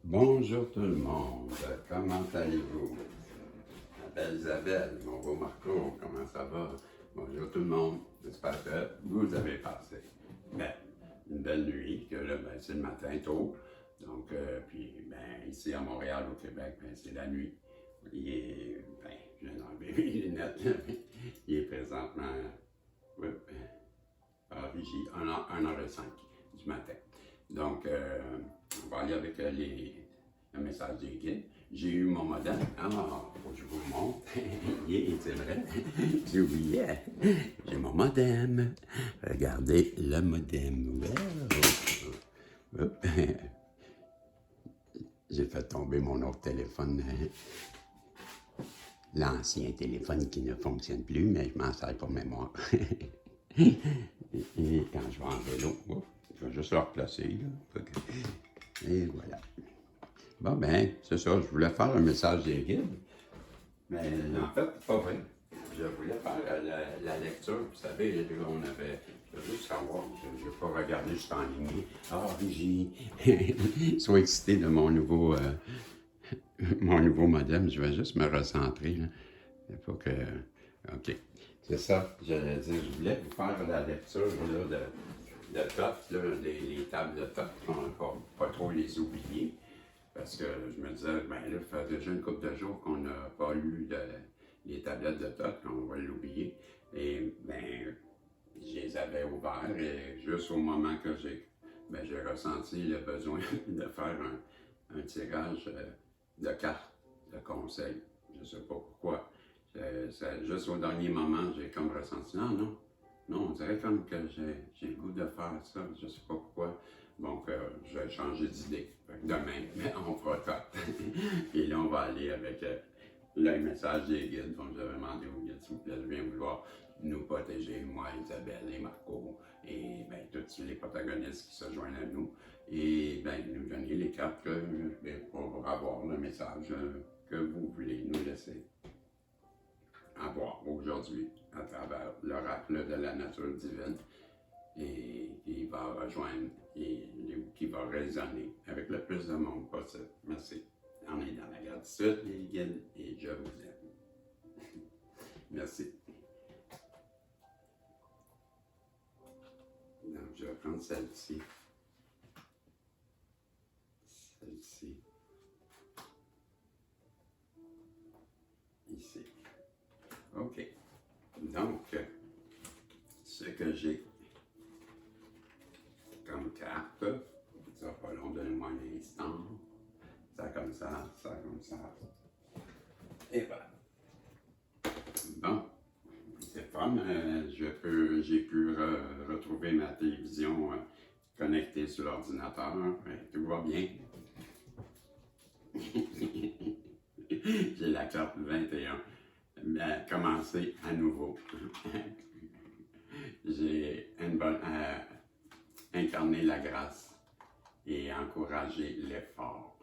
Bonjour tout le monde, comment allez-vous? Ma belle Isabelle, mon beau Marco, comment ça va? Bonjour tout le monde, j'espère que vous avez passé ben, une belle nuit, que là, ben, c'est le matin tôt. Donc, puis, ben, ici à Montréal, au Québec, ben, c'est la nuit. Il est, ben, je viens d'enlever mes lunettes, il est présentement, oui, à Vigie, 1h05 du matin. Donc, on va aller avec le message des guides. J'ai eu mon modèle. Ah, faut que je vous montre. C'est vrai. J'oubliais. J'ai mon modem. Regardez le modem. Wow. J'ai fait tomber mon autre téléphone. L'ancien téléphone qui ne fonctionne plus, mais je m'en sers pour mémoire. Et quand je vais en vélo, je vais juste le replacer. Là. Et voilà. Bon, ben, c'est ça. Je voulais faire un message des guides. Mais en fait, pas vrai. Je voulais faire la lecture. Vous savez, on avait. Je veux juste savoir. Je n'ai pas regardé juste en ligne. Ah, sois excité de mon nouveau modem. Je vais juste me recentrer. Là. Il faut que. OK. C'est ça. J'allais dire, je voulais vous faire la lecture là, de top, là, les tables de top. On ne va pas trop les oublier. Parce que je me disais, ben là, ça fait déjà une couple de jours qu'on n'a pas lu les tablettes de top, on va l'oublier. Et ben, je les avais ouvertes et juste au moment que j'ai ressenti le besoin de faire un tirage de cartes de conseil. Je ne sais pas pourquoi. Juste au dernier moment, j'ai comme ressenti, non, on dirait comme que j'ai le goût de faire ça, je ne sais pas pourquoi. Donc, je vais changer d'idée. Demain, on fera top. Et là, on va aller avec le message des guides. Donc, je vais demander aux guides, s'il vous plaît, de bien vouloir nous protéger, moi, Isabelle et Marco, et bien, tous les protagonistes qui se joignent à nous. Et bien, nous donner les cartes pour avoir le message que vous voulez nous laisser avoir aujourd'hui à travers l'oracle de la nature divine et qui va rejoindre et qui va résonner avec le plus de monde possible. Merci. On est dans la gratitude, les guides, et je vous aime. Merci. Donc, je vais prendre celle-ci. Celle-ci. Ici. OK. Donc, ce que j'ai comme carte, ça va pas long, donnez-moi un instant. Ça comme ça, ça comme ça. Et voilà. Bon, c'est fun. J'ai pu retrouver ma télévision connectée sur l'ordinateur. Tout va bien. J'ai la carte 21. Bien, commencer à nouveau. J'ai incarné la grâce et encouragé l'effort.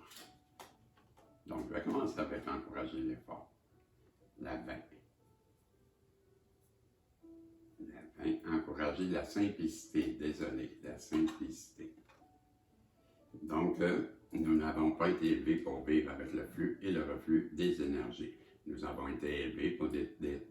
Donc, je vais commencer avec encourager l'effort. La 20. La 20, encourager la simplicité. Désolé, la simplicité. Donc, nous n'avons pas été élevés pour vivre avec le flux et le reflux des énergies. Nous avons été élevés pour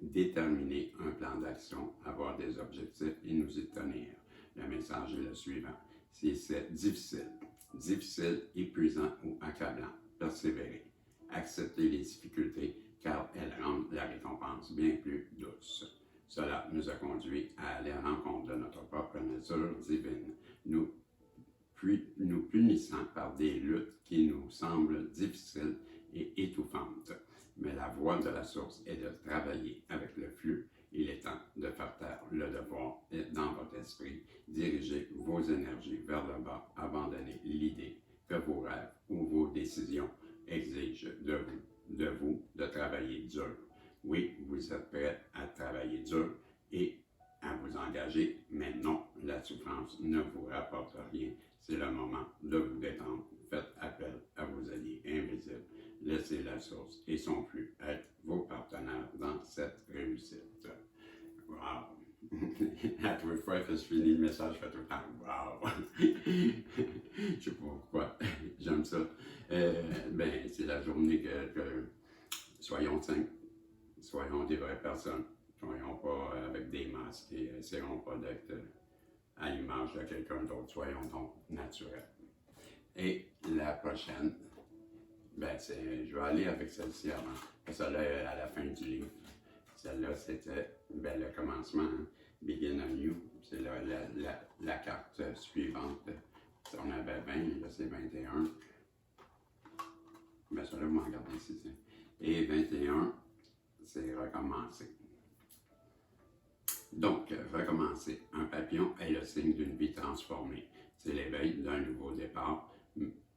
déterminer un plan d'action, avoir des objectifs et nous y tenir. Le message est le suivant. Si c'est difficile, épuisant ou accablant, persévérer. Accepter les difficultés car elles rendent la récompense bien plus douce. Cela nous a conduit à aller à l'encontre de notre propre nature divine, nous punissant par des luttes qui nous semblent difficiles et étouffantes. Mais la voie de la source est de travailler avec le flux. Il est temps de faire taire le devoir dans votre esprit. Dirigez vos énergies vers le bas. Abandonnez l'idée que vos rêves ou vos décisions exigent de vous de travailler dur. Oui, vous êtes prêt à travailler dur et à vous engager, mais non, la souffrance ne vous rapporte rien. C'est le moment de vous détendre. Faites appel à vos alliés invisibles. Laissez la source et son flux être vos partenaires dans cette réussite. Wow! À toutes les fois que je finis le message, je fais tout le temps wow! Je sais pas pourquoi. J'aime ça ça. Ben, c'est la journée que soyons simples, soyons des vraies personnes, soyons pas avec des masques et essayons pas d'être à l'image de quelqu'un d'autre, soyons donc naturels. Et la prochaine, ben, je vais aller avec celle-ci avant, parce que celle-là à la fin du livre. Celle-là, c'était ben, le commencement, hein, Begin Anew. C'est la carte suivante. On avait 20, là c'est 21. Ben, ça là, vous m'en regardez ici. Et 21, c'est recommencer. Donc, recommencer. Un papillon est le signe d'une vie transformée. C'est l'éveil d'un nouveau départ.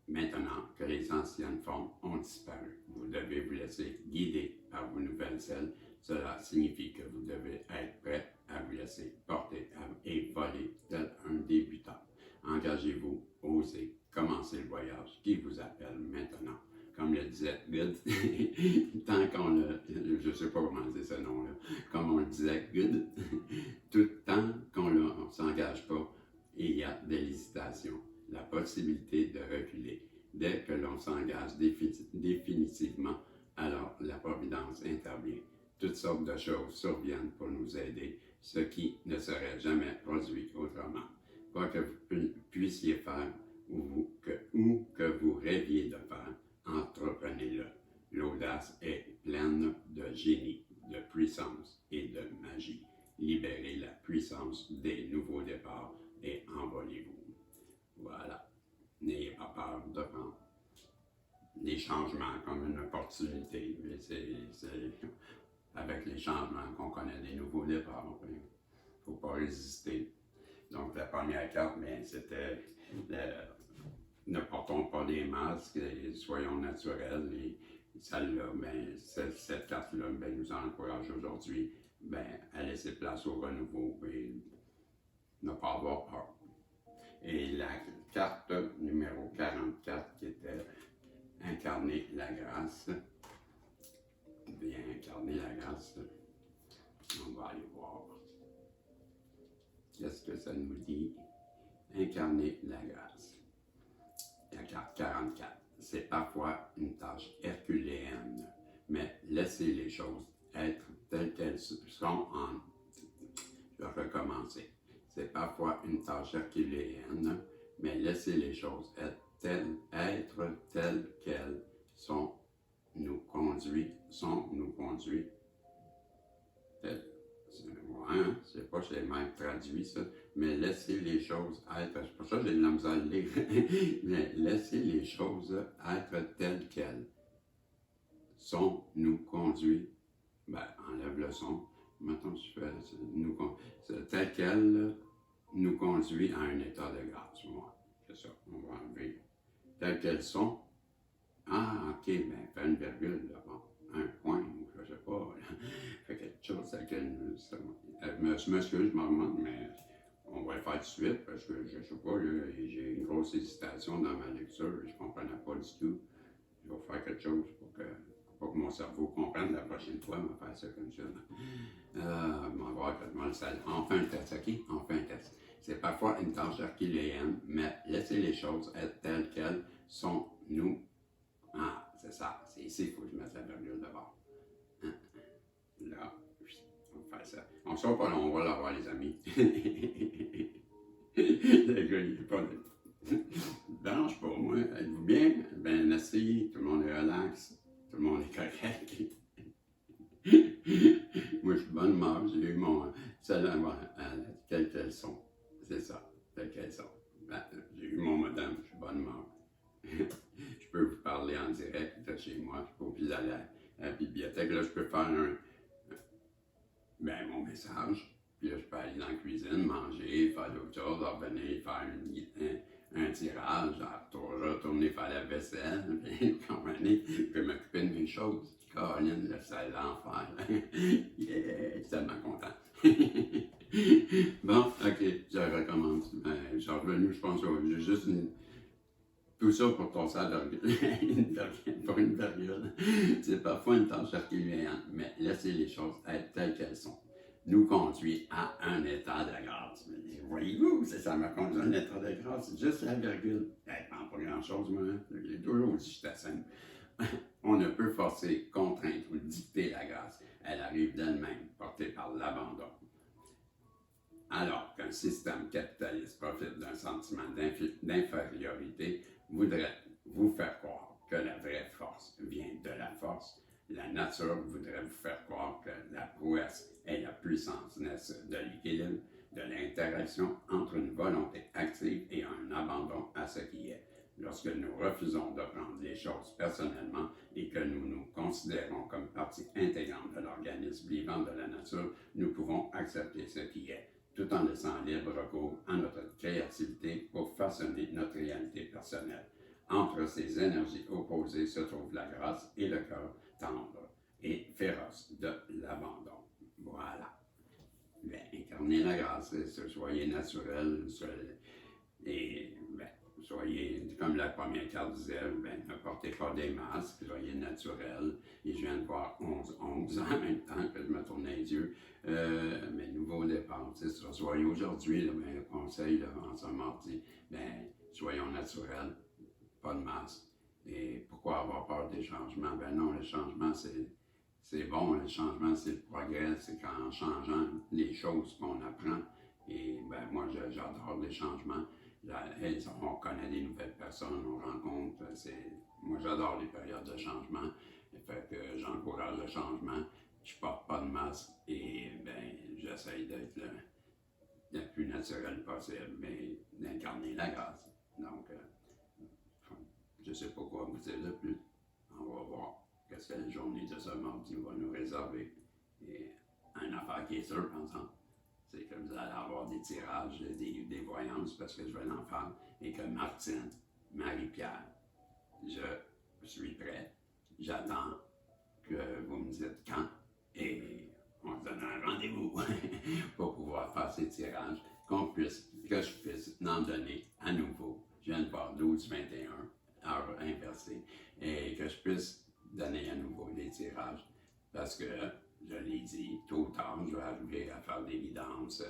Maintenant que les anciennes formes ont disparu, vous devez vous laisser guider par vos nouvelles ailes. Cela signifie que vous devez être prêt à vous laisser porter et voler tel un débutant. Engagez-vous, osez, commencez le voyage qui vous appelle maintenant. Comme le disait Good, tant qu'on le, je ne sais pas comment dire ce nom-là, comme on le disait Good, tout tant qu'on ne s'engage pas, il y a des hésitations, la possibilité de reculer. Dès que l'on s'engage définitivement, alors la providence intervient. Toutes sortes de choses surviennent pour nous aider, ce qui ne serait jamais produit autrement. Quoi que vous puissiez faire ou que vous rêviez de faire, entreprenez-le. L'audace est pleine de génie, de puissance et de magie. Libérez la puissance des nouveaux départs et envolez-vous. Voilà. N'ayez pas peur de prendre les changements comme une opportunité. C'est avec les changements qu'on connaît des nouveaux départs. Il ne faut pas résister. Donc, la première carte, c'était ne portons pas des masques et soyons naturels. Et celle-là, cette carte-là nous encourage aujourd'hui à laisser place au renouveau et ne pas avoir peur. Et la carte numéro 44 qui était incarner la grâce. Bien incarner la grâce. On va aller voir. Qu'est-ce que ça nous dit? Incarner la grâce. La carte 44. C'est parfois une tâche herculéenne, mais laissez les choses être telles qu'elles sont en... Je vais recommencer. C'est parfois une tâche herculéenne, mais laissez les choses être telles qu'elles sont nous conduit. Ouais, c'est pas chez même traduit ça, mais laissez les choses être. C'est pour ça que j'ai de la misère à le lire. Mais laissez les choses être telles qu'elles sont nous conduit. Enlève le son. Maintenant, tu fais tel qu'elle nous conduit à un état de grâce. Ouais, c'est ça. On va enlever. Telles qu'elles sont. Ah, ok, fais une virgule d'abord. Un point, je sais pas. Fait quelque chose tel qu'elle. Je m'excuse, je m'en remonte, mais on va le faire tout de suite parce que je sais pas, j'ai une grosse hésitation dans ma lecture. Je ne comprenais pas du tout. Je vais faire quelque chose pour que mon cerveau comprenne la prochaine fois, je vais faire ça comme ça. Enfin un test, ok? Enfin un test. C'est parfois une tâche herculéenne, mais laissez les choses être telles qu'elles sont nous. Ah, c'est ça. C'est ici qu'il faut que je mette la virgule d'abord. Hein? Là, on va faire ça. On ne sort pas long, on va l'avoir, les amis. Le gars, il n'est pas... Dérange pas, moi. Êtes-vous bien? Ben, assis, tout le monde est relax. Tout le monde est correct. Moi, je suis de bonne humeur. J'ai eu mon... Celle-là, telles qu'elles sont. C'est ça, telles qu'elles sont. J'ai eu mon madame, je suis de bonne humeur. Je peux vous parler en direct de chez moi. Je ne suis pas obligé d'aller à la bibliothèque. Là, je peux faire mon message. Puis là, je peux aller dans la cuisine, manger, faire d'autres choses, revenir, faire un tirage, retourner faire la vaisselle, puis revenir, je peux m'occuper de mes choses. Caroline, là, c'est l'enfer. Yeah, je suis tellement content. Bon, ok, je recommence. Je suis revenu, je pense, j'ai juste tout ça pour passer à pour une période. C'est parfois une tâche herculéenne, mais laissez les choses être telles qu'elles sont. nous conduit à un état de grâce. Mais voyez-vous, ça me conduit à un état de grâce, c'est juste la virgule. Elle ne prend pas grand-chose, moi. J'ai toujours dit, je t'assène. On ne peut forcer, contraindre ou dicter la grâce. Elle arrive d'elle-même, portée par l'abandon. Alors qu'un système capitaliste profite d'un sentiment d'infériorité, voudrait vous faire croire que la vraie force vient de la force. La nature voudrait vous faire croire que la prouesse et la puissance naissent de l'équilibre, de l'interaction entre une volonté active et un abandon à ce qui est. Lorsque nous refusons de prendre les choses personnellement et que nous nous considérons comme partie intégrante de l'organisme vivant de la nature, nous pouvons accepter ce qui est, tout en laissant libre recours à notre créativité pour façonner notre réalité personnelle. Entre ces énergies opposées se trouve la grâce et le cœur tendre et féroce de l'abandon. Voilà. Bien, incarnez la grâce, soyez naturel, et soyez, comme la première carte disait, ne portez pas des masques, soyez naturel. Et je viens de voir 11 en même temps que je me tournais les yeux. Mais nouveau départ, c'est ça. Soyez aujourd'hui, le conseil en ce mardi, soyons naturels, pas de masque. Et pourquoi avoir peur des changements? Ben non, le changement, c'est bon, le changement, c'est le progrès, c'est qu'en changeant les choses qu'on apprend. Et moi, j'adore les changements. On connaît des nouvelles personnes, on rencontre. Moi, j'adore les périodes de changement. Fait que j'encourage le changement. Je porte pas de masque et j'essaye d'être le plus naturel possible, mais d'incarner la grâce. Donc, je ne sais pas quoi vous dire de plus. On va voir qu'est-ce que la journée de ce mardi va nous réserver. Et une affaire qui est sûre, par exemple, c'est que vous allez avoir des tirages, des voyances, parce que je vais l'en faire, et que Martine, Marie-Pierre, je suis prêt, j'attends que vous me dites quand, et on se donne un rendez-vous pour pouvoir faire ces tirages, que je puisse en donner à nouveau. Je viens de voir 12-21, heure inversée, et que je puisse donner à nouveau des tirages, parce que je l'ai dit, tôt ou tard, je vais arriver à faire des vidances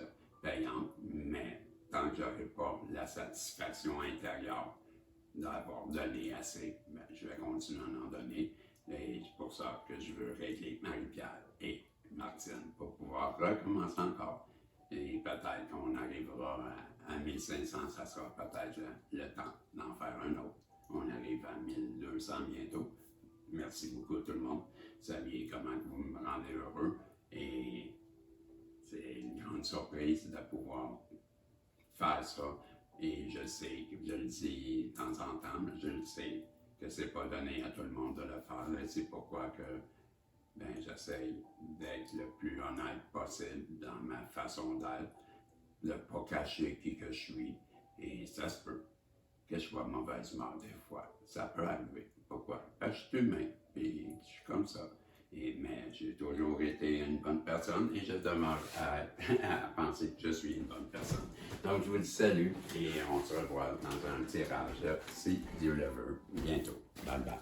payantes, mais tant que je n'aurai pas la satisfaction intérieure d'avoir donné assez, je vais continuer à en donner. Et c'est pour ça que je veux régler Marie-Pierre et Martine pour pouvoir recommencer encore. Et peut-être qu'on arrivera à 1500, ça sera peut-être le temps d'en faire un autre. On arrive à 1200 bientôt. Merci beaucoup tout le monde. Vous saviez comment vous me rendez heureux. Et c'est une grande surprise de pouvoir faire ça. Et je sais, je le dis de temps en temps, mais je le sais que c'est pas donné à tout le monde de le faire. Et c'est pourquoi que j'essaie d'être le plus honnête possible dans ma façon d'être, de ne pas cacher qui que je suis. Et ça se peut que je sois mauvaise humeur des fois. Ça peut arriver. Pourquoi? Parce que je suis humain, et je suis comme ça. Mais j'ai toujours été une bonne personne et je demeure à penser que je suis une bonne personne. Donc, je vous dis salut et on se revoit dans un tirage, si Dieu le veut, bientôt. Bye bye.